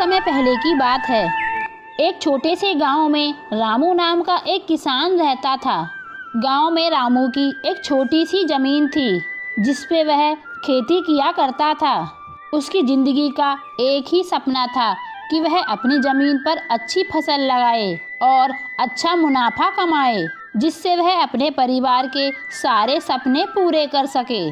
समय पहले की बात है। एक छोटे से गांव में रामू नाम का एक किसान रहता था। गांव में रामू की एक छोटी सी जमीन थी जिस पे वह खेती किया करता था। उसकी जिंदगी का एक ही सपना था कि वह अपनी जमीन पर अच्छी फसल लगाए और अच्छा मुनाफा कमाए, जिससे वह अपने परिवार के सारे सपने पूरे कर सके।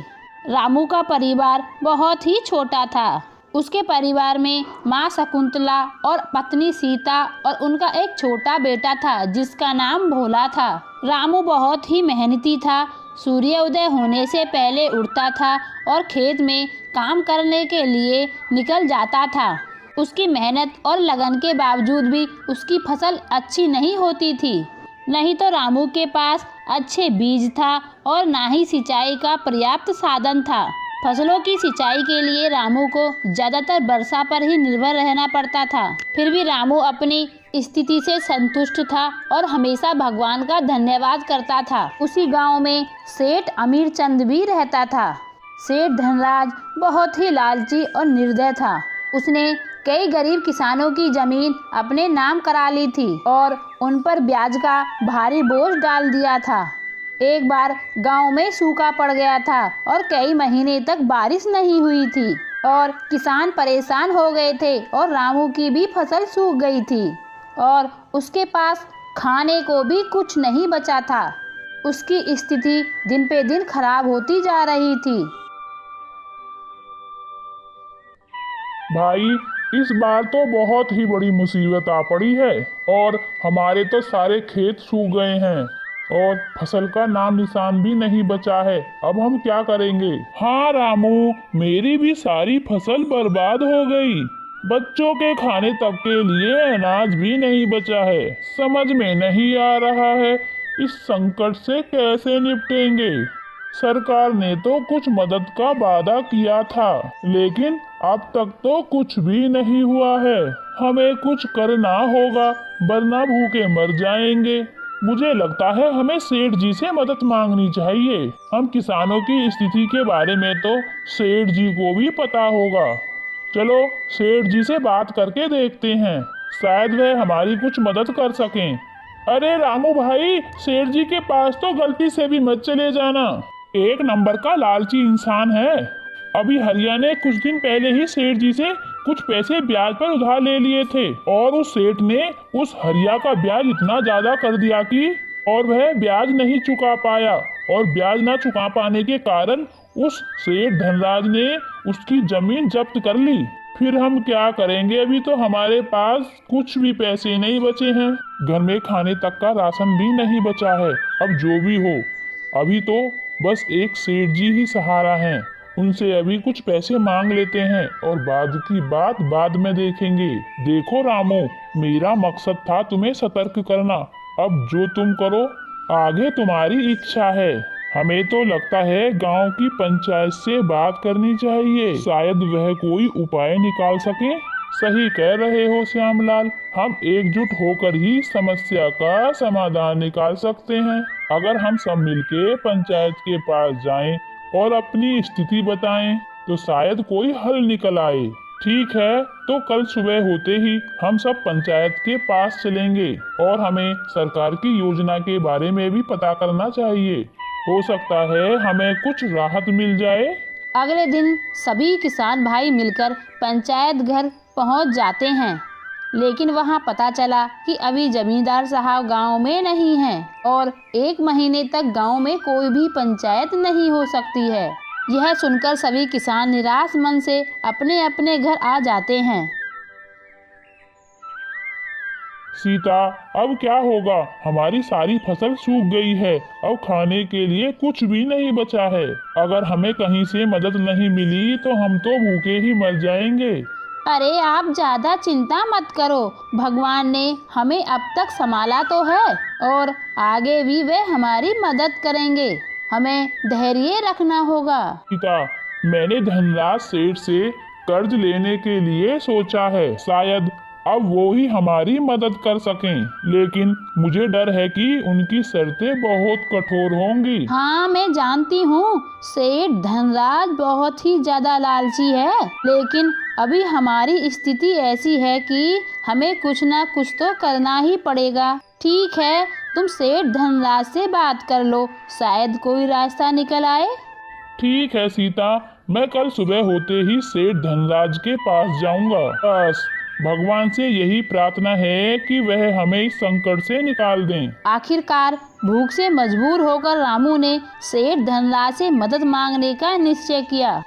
रामू का परिवार बहुत ही छोटा था। उसके परिवार में माँ शकुंतला और पत्नी सीता और उनका एक छोटा बेटा था जिसका नाम भोला था। रामू बहुत ही मेहनती था। सूर्योदय होने से पहले उठता था और खेत में काम करने के लिए निकल जाता था। उसकी मेहनत और लगन के बावजूद भी उसकी फसल अच्छी नहीं होती थी। नहीं तो रामू के पास अच्छे बीज था और ना ही सिंचाई का पर्याप्त साधन था। फसलों की सिंचाई के लिए रामू को ज्यादातर वर्षा पर ही निर्भर रहना पड़ता था। फिर भी रामू अपनी स्थिति से संतुष्ट था और हमेशा भगवान का धन्यवाद करता था। उसी गांव में सेठ अमीर चंद भी रहता था। सेठ धनराज बहुत ही लालची और निर्दय था। उसने कई गरीब किसानों की जमीन अपने नाम करा ली थी और उन पर ब्याज का भारी बोझ डाल दिया था। एक बार गांव में सूखा पड़ गया था और कई महीने तक बारिश नहीं हुई थी और किसान परेशान हो गए थे और रामू की भी फसल सूख गई थी और उसके पास खाने को भी कुछ नहीं बचा था। उसकी स्थिति दिन पे दिन खराब होती जा रही थी। भाई, इस बार तो बहुत ही बड़ी मुसीबत आ पड़ी है और हमारे तो सारे खेत सूख गए हैं और फसल का नाम निशान भी नहीं बचा है। अब हम क्या करेंगे? हाँ रामू, मेरी भी सारी फसल बर्बाद हो गई। बच्चों के खाने तक के लिए अनाज भी नहीं बचा है। समझ में नहीं आ रहा है इस संकट से कैसे निपटेंगे। सरकार ने तो कुछ मदद का वादा किया था, लेकिन अब तक तो कुछ भी नहीं हुआ है। हमें कुछ करना होगा, वरना भूखे मर जाएंगे। मुझे लगता है हमें सेठ जी से मदद मांगनी चाहिए। हम किसानों की स्थिति के बारे में तो सेठ जी को भी पता होगा। चलो सेठ जी से बात करके देखते हैं, शायद वह हमारी कुछ मदद कर सकें। अरे रामू भाई, सेठ जी के पास तो गलती से भी मत चले जाना। एक नंबर का लालची इंसान है। अभी हरिया ने कुछ दिन पहले ही सेठ जी से कुछ पैसे ब्याज पर उधार ले लिए थे और उस सेठ ने उस हरिया का ब्याज इतना ज्यादा कर दिया कि और वह ब्याज नहीं चुका पाया और ब्याज न चुका पाने के कारण उस सेठ धनराज ने उसकी जमीन जब्त कर ली। फिर हम क्या करेंगे? अभी तो हमारे पास कुछ भी पैसे नहीं बचे हैं। घर में खाने तक का राशन भी नहीं बचा है। अब जो भी हो, अभी तो बस एक सेठ जी ही सहारा हैं। उनसे अभी कुछ पैसे मांग लेते हैं और बाद की बात बाद में देखेंगे। देखो रामू, मेरा मकसद था तुम्हें सतर्क करना। अब जो तुम करो आगे तुम्हारी इच्छा है। हमें तो लगता है गांव की पंचायत से बात करनी चाहिए, शायद वह कोई उपाय निकाल सके। सही कह रहे हो श्यामलाल, हम एकजुट होकर ही समस्या का समाधान निकाल सकते हैं। अगर हम सब मिलके पंचायत के पास जाएं और अपनी स्थिति बताएं तो शायद कोई हल निकल आए। ठीक है, तो कल सुबह होते ही हम सब पंचायत के पास चलेंगे और हमें सरकार की योजना के बारे में भी पता करना चाहिए। हो सकता है हमें कुछ राहत मिल जाए। अगले दिन सभी किसान भाई मिलकर पंचायत घर पहुंच जाते हैं, लेकिन वहां पता चला कि अभी जमींदार साहब गांव में नहीं हैं और 1 महीने तक गांव में कोई भी पंचायत नहीं हो सकती है। यह सुनकर सभी किसान निराश मन से अपने अपने घर आ जाते हैं। सीता, अब क्या होगा? हमारी सारी फसल सूख गई है। अब खाने के लिए कुछ भी नहीं बचा है। अगर हमें कहीं से मदद नहीं मिली तो हम तो भूखे ही मर जाएंगे। अरे आप ज्यादा चिंता मत करो, भगवान ने हमें अब तक संभाला तो है और आगे भी वे हमारी मदद करेंगे। हमें धैर्य रखना होगा। सीता, मैंने धनराज सेठ से कर्ज लेने के लिए सोचा है, शायद अब वो ही हमारी मदद कर सकें, लेकिन मुझे डर है कि उनकी शर्तें बहुत कठोर होंगी। हाँ मैं जानती हूँ, सेठ धनराज बहुत ही ज्यादा लालची है, लेकिन अभी हमारी स्थिति ऐसी है कि हमें कुछ ना कुछ तो करना ही पड़ेगा। ठीक है, तुम सेठ धनराज से बात कर लो, शायद कोई रास्ता निकल आए। ठीक है सीता, मैं कल सुबह होते ही सेठ धनराज के पास जाऊंगा। बस भगवान से यही प्रार्थना है कि वह हमें इस संकट से निकाल दें। आखिरकार भूख से मजबूर होकर रामू ने सेठ धनराज से मदद मांगने का निश्चय किया।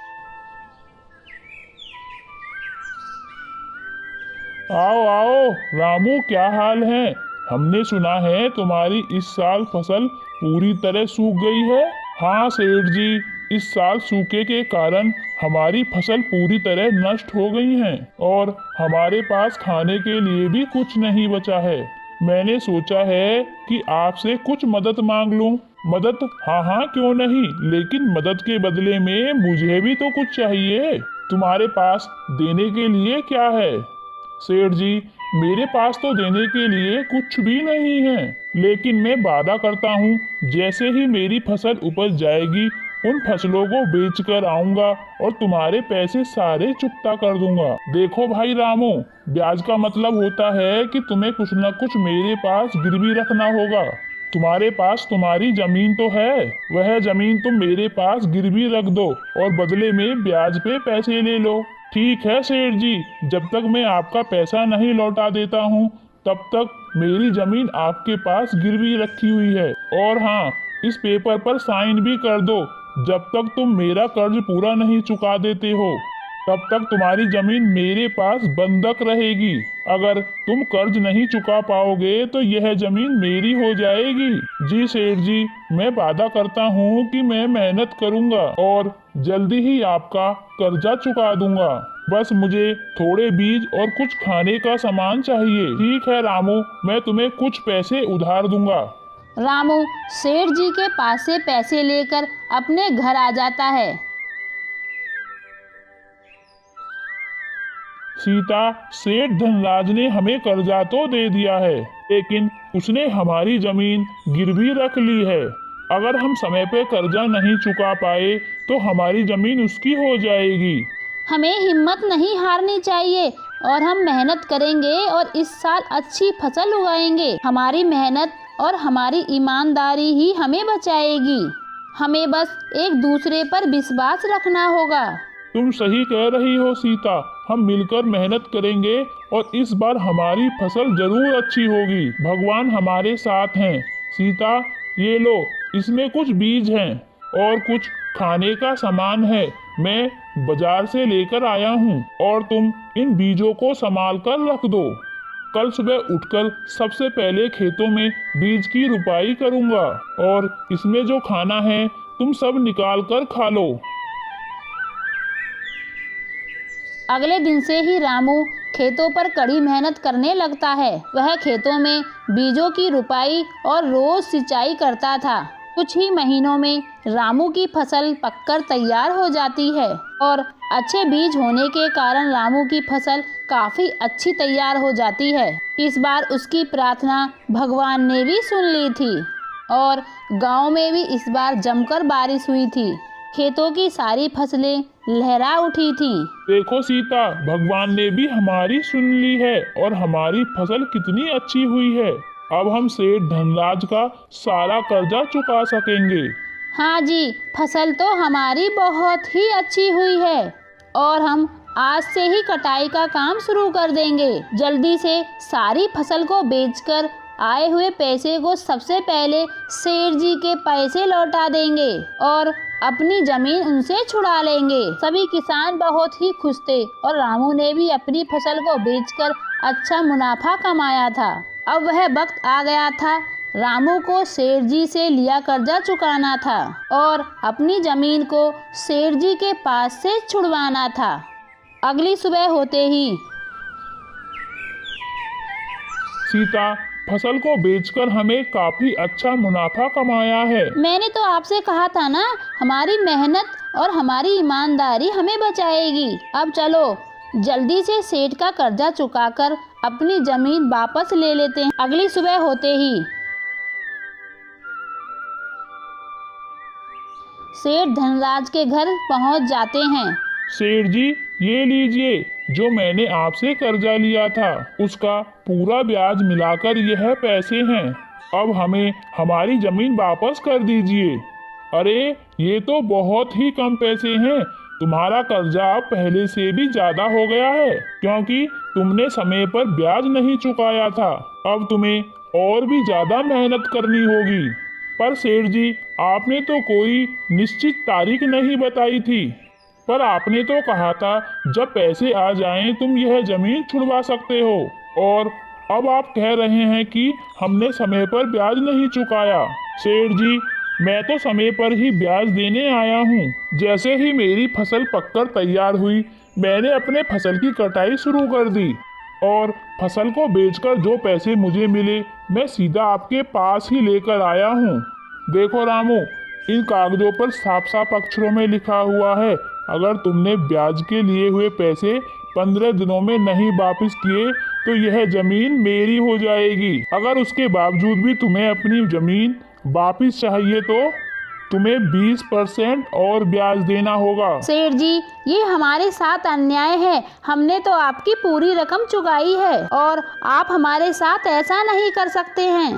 आओ आओ रामू, क्या हाल है? हमने सुना है तुम्हारी इस साल फसल पूरी तरह सूख गई है। हाँ सेठ जी, इस साल सूखे के कारण हमारी फसल पूरी तरह नष्ट हो गई है और हमारे पास खाने के लिए भी कुछ नहीं बचा है। मैंने सोचा है कि आपसे कुछ मदद मांग लूं। मदद? हाँ क्यों नहीं, लेकिन मदद के बदले में मुझे भी तो कुछ चाहिए। तुम्हारे पास देने के लिए क्या है? सेठ जी, मेरे पास तो देने के लिए कुछ भी नहीं है, लेकिन मैं वादा करता हूँ जैसे ही मेरी फसल उपज जाएगी उन फसलों को बेचकर आऊंगा और तुम्हारे पैसे सारे चुकता कर दूंगा। देखो भाई रामू, ब्याज का मतलब होता है कि तुम्हें कुछ न कुछ मेरे पास गिरवी रखना होगा। तुम्हारे पास तुम्हारी जमीन तो है, वह जमीन तुम मेरे पास गिरवी रख दो और बदले में ब्याज पे पैसे ले लो। ठीक है सेठ जी, जब तक मैं आपका पैसा नहीं लौटा देता हूँ तब तक मेरी जमीन आपके पास गिरवी रखी हुई है। और हाँ, इस पेपर पर साइन भी कर दो। जब तक तुम मेरा कर्ज पूरा नहीं चुका देते हो तब तक तुम्हारी जमीन मेरे पास बंधक रहेगी। अगर तुम कर्ज नहीं चुका पाओगे तो यह जमीन मेरी हो जाएगी। जी सेठ जी, मैं वादा करता हूँ कि मैं मेहनत करूँगा और जल्दी ही आपका कर्जा चुका दूंगा। बस मुझे थोड़े बीज और कुछ खाने का सामान चाहिए। ठीक है रामू, मैं तुम्हें कुछ पैसे उधार दूंगा। रामू सेठ जी के पास से पैसे लेकर अपने घर आ जाता है। सीता, सेठ धनराज ने हमें कर्जा तो दे दिया है, लेकिन उसने हमारी जमीन गिरवी रख ली है। अगर हम समय पे कर्जा नहीं चुका पाए तो हमारी जमीन उसकी हो जाएगी। हमें हिम्मत नहीं हारनी चाहिए और हम मेहनत करेंगे और इस साल अच्छी फसल उगाएंगे। हमारी मेहनत और हमारी ईमानदारी ही हमें बचाएगी। हमें बस एक दूसरे पर विश्वास रखना होगा। तुम सही कह रही हो सीता, हम मिलकर मेहनत करेंगे और इस बार हमारी फसल जरूर अच्छी होगी। भगवान हमारे साथ हैं। सीता, ये लो, इसमें कुछ बीज हैं और कुछ खाने का सामान है। मैं बाजार से लेकर आया हूँ और तुम इन बीजों को संभाल कर रख दो। कल सुबह उठकर सबसे पहले खेतों में बीज की रुपाई करूँगा और इसमें जो खाना है तुम सब निकाल कर खा लो। अगले दिन से ही रामू खेतों पर कड़ी मेहनत करने लगता है। वह खेतों में बीजों की रुपाई और रोज सिंचाई करता था। कुछ ही महीनों में रामू की फसल पककर तैयार हो जाती है और अच्छे बीज होने के कारण रामू की फसल काफी अच्छी तैयार हो जाती है। इस बार उसकी प्रार्थना भगवान ने भी सुन ली थी और गांव में भी इस बार जमकर बारिश हुई थी। खेतों की सारी फसलें लहरा उठी थीं। देखो सीता, भगवान ने भी हमारी सुन ली है और हमारी फसल कितनी अच्छी हुई है। अब हम सेठ धनराज का सारा कर्जा चुका सकेंगे। हाँ जी, फसल तो हमारी बहुत ही अच्छी हुई है और हम आज से ही कटाई का काम शुरू कर देंगे। जल्दी से सारी फसल को बेचकर आए हुए पैसे को सबसे पहले सेठ जी के पैसे लौटा देंगे और अपनी जमीन उनसे छुड़ा लेंगे। सभी किसान बहुत ही खुश थे और रामू ने भी अपनी फसल को बेचकर अच्छा मुनाफा कमाया था। अब वह वक्त आ गया था, रामू को सेठ जी से लिया कर्जा चुकाना था और अपनी जमीन को सेठ जी के पास से छुड़वाना था। अगली सुबह होते ही सीता, फसल को बेचकर हमें काफी अच्छा मुनाफा कमाया है। मैंने तो आपसे कहा था ना, हमारी मेहनत और हमारी ईमानदारी हमें बचाएगी। अब चलो जल्दी से सेठ का कर्जा चुकाकर अपनी जमीन वापस ले लेते हैं। अगली सुबह होते ही सेठ धनराज के घर पहुंच जाते हैं। सेठ जी, ये लीजिए, जो मैंने आपसे कर्जा लिया था उसका पूरा ब्याज मिलाकर यह पैसे हैं। अब हमें हमारी जमीन वापस कर दीजिए। अरे ये तो बहुत ही कम पैसे हैं। तुम्हारा कर्जा अब पहले से भी ज्यादा हो गया है क्योंकि तुमने समय पर ब्याज नहीं चुकाया था। अब तुम्हें और भी ज्यादा मेहनत करनी होगी। पर सेठ जी, आपने तो कोई निश्चित तारीख नहीं बताई थी। पर आपने तो कहा था जब पैसे आ जाएं तुम यह जमीन छुड़वा सकते हो, और अब आप कह रहे हैं कि हमने समय पर ब्याज नहीं चुकाया। सेठ जी, मैं तो समय पर ही ब्याज देने आया हूँ। जैसे ही मेरी फसल पककर तैयार हुई मैंने अपने फसल की कटाई शुरू कर दी और फसल को बेचकर जो पैसे मुझे मिले मैं सीधा आपके पास ही लेकर आया हूँ। देखो रामू, इन कागजों पर साफ साफ अक्षरों में लिखा हुआ है, अगर तुमने ब्याज के लिए हुए पैसे 15 दिनों में नहीं वापस किए तो यह जमीन मेरी हो जाएगी। अगर उसके बावजूद भी तुम्हें अपनी जमीन वापस चाहिए तो तुम्हें 20% और ब्याज देना होगा। सेठ जी, ये हमारे साथ अन्याय है। हमने तो आपकी पूरी रकम चुकाई है और आप हमारे साथ ऐसा नहीं कर सकते हैं।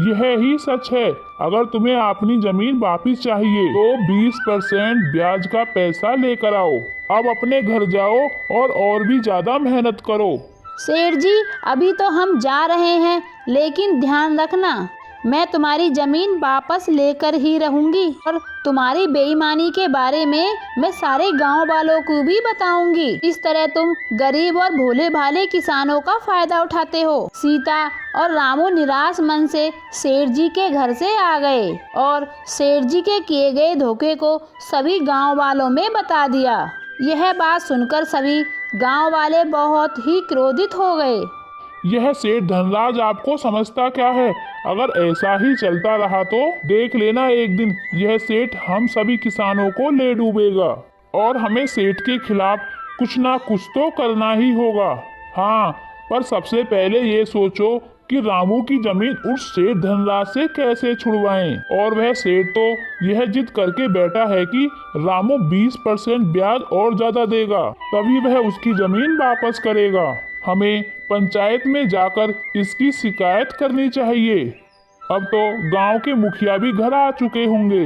यह ही सच है। अगर तुम्हें अपनी जमीन वापस चाहिए तो 20% ब्याज का पैसा लेकर आओ। अब अपने घर जाओ और भी ज्यादा मेहनत करो। सेठ जी, अभी तो हम जा रहे हैं, लेकिन ध्यान रखना मैं तुम्हारी जमीन वापस लेकर ही रहूंगी और तुम्हारी बेईमानी के बारे में मैं सारे गांव वालों को भी बताऊंगी। इस तरह तुम गरीब और भोले भाले किसानों का फायदा उठाते हो। सीता और रामू निराश मन से सेठ जी के घर से आ गए और सेठ जी के किए गए धोखे को सभी गांव वालों में बता दिया। यह बात सुनकर सभी गांव वाले बहुत ही क्रोधित हो गए। यह सेठ धनराज आपको समझता क्या है? अगर ऐसा ही चलता रहा तो देख लेना एक दिन यह सेठ हम सभी किसानों को ले डूबेगा और हमें सेठ के खिलाफ कुछ ना कुछ तो करना ही होगा। हाँ, पर सबसे पहले ये सोचो कि रामू की जमीन उस सेठ धनराज से कैसे छुड़वाएं। और वह सेठ तो यह जिद करके बैठा है कि रामू 20% ब्याज और ज्यादा देगा तभी वह उसकी जमीन वापस करेगा। हमें पंचायत में जाकर इसकी शिकायत करनी चाहिए। अब तो गांव के मुखिया भी घर आ चुके होंगे।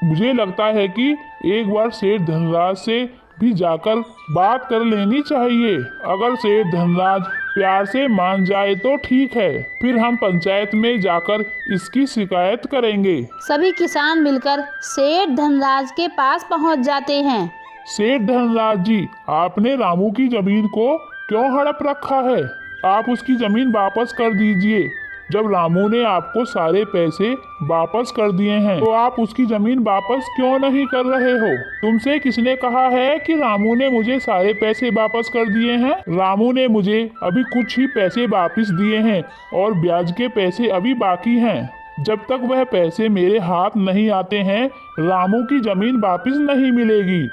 मुझे लगता है कि एक बार सेठ धनराज से भी जाकर बात कर लेनी चाहिए। अगर सेठ धनराज प्यार से मान जाए तो ठीक है, फिर हम पंचायत में जाकर इसकी शिकायत करेंगे। सभी किसान मिलकर सेठ धनराज के पास पहुंच जाते हैं। सेठ धनराज जी, आपने रामू की जमीन को क्यों हड़प रखा है? आप उसकी जमीन वापस कर दीजिए। जब रामू ने आपको सारे पैसे वापस कर दिए हैं तो आप उसकी जमीन वापस क्यों नहीं कर रहे हो? तुमसे किसने कहा है कि रामू ने मुझे सारे पैसे वापस कर दिए हैं? रामू ने मुझे अभी कुछ ही पैसे वापस दिए हैं और ब्याज के पैसे अभी बाकी हैं। जब तक वह पैसे मेरे हाथ नहीं आते हैं रामू की जमीन वापस नहीं मिलेगी।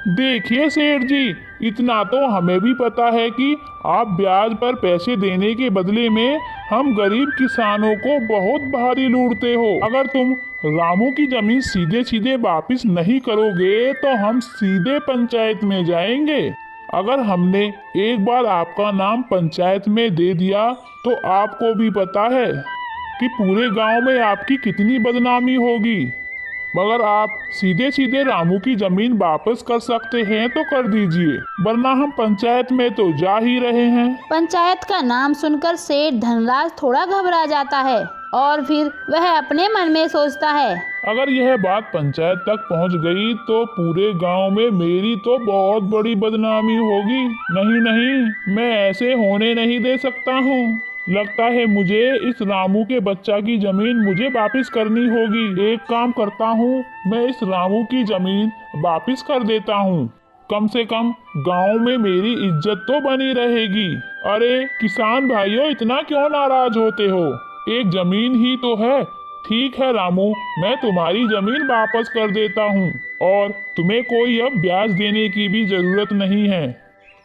देखिए सेठ जी, इतना तो हमें भी पता है कि आप ब्याज पर पैसे देने के बदले में हम गरीब किसानों को बहुत भारी लूटते हो। अगर तुम रामू की जमीन सीधे सीधे वापस नहीं करोगे तो हम सीधे पंचायत में जाएंगे। अगर हमने एक बार आपका नाम पंचायत में दे दिया तो आपको भी पता है कि पूरे गांव में आपकी कितनी बदनामी होगी। मगर आप सीधे सीधे रामू की जमीन वापस कर सकते हैं तो कर दीजिए, वरना हम पंचायत में तो जा ही रहे हैं। पंचायत का नाम सुनकर सेठ धनराज थोड़ा घबरा जाता है और फिर वह अपने मन में सोचता है, अगर यह बात पंचायत तक पहुंच गई तो पूरे गांव में मेरी तो बहुत बड़ी बदनामी होगी। नहीं नहीं, मैं ऐसे होने नहीं दे सकता हूँ। लगता है मुझे इस रामू के बच्चा की जमीन मुझे वापस करनी होगी। एक काम करता हूँ, मैं इस रामू की जमीन वापस कर देता हूँ। कम से कम गांव में मेरी इज्जत तो बनी रहेगी। अरे किसान भाइयों, इतना क्यों नाराज होते हो? एक जमीन ही तो है। ठीक है रामू, मैं तुम्हारी जमीन वापस कर देता हूँ और तुम्हें कोई अब ब्याज देने की भी जरूरत नहीं है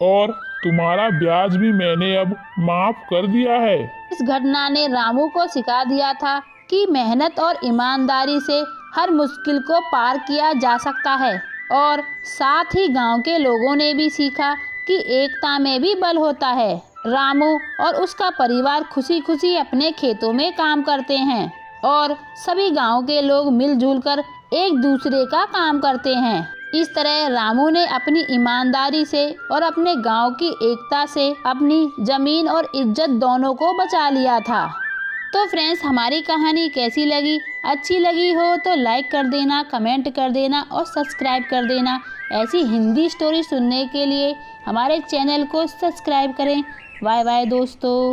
और तुम्हारा ब्याज भी मैंने अब माफ कर दिया है। इस घटना ने रामू को सिखा दिया था कि मेहनत और ईमानदारी से हर मुश्किल को पार किया जा सकता है और साथ ही गांव के लोगों ने भी सीखा कि एकता में भी बल होता है। रामू और उसका परिवार खुशी खुशी अपने खेतों में काम करते हैं और सभी गांव के लोग मिलजुल कर एक दूसरे का काम करते हैं। इस तरह रामू ने अपनी ईमानदारी से और अपने गांव की एकता से अपनी जमीन और इज्जत दोनों को बचा लिया था। तो फ्रेंड्स, हमारी कहानी कैसी लगी? अच्छी लगी हो तो लाइक कर देना, कमेंट कर देना और सब्सक्राइब कर देना। ऐसी हिंदी स्टोरी सुनने के लिए हमारे चैनल को सब्सक्राइब करें। बाय बाय दोस्तों।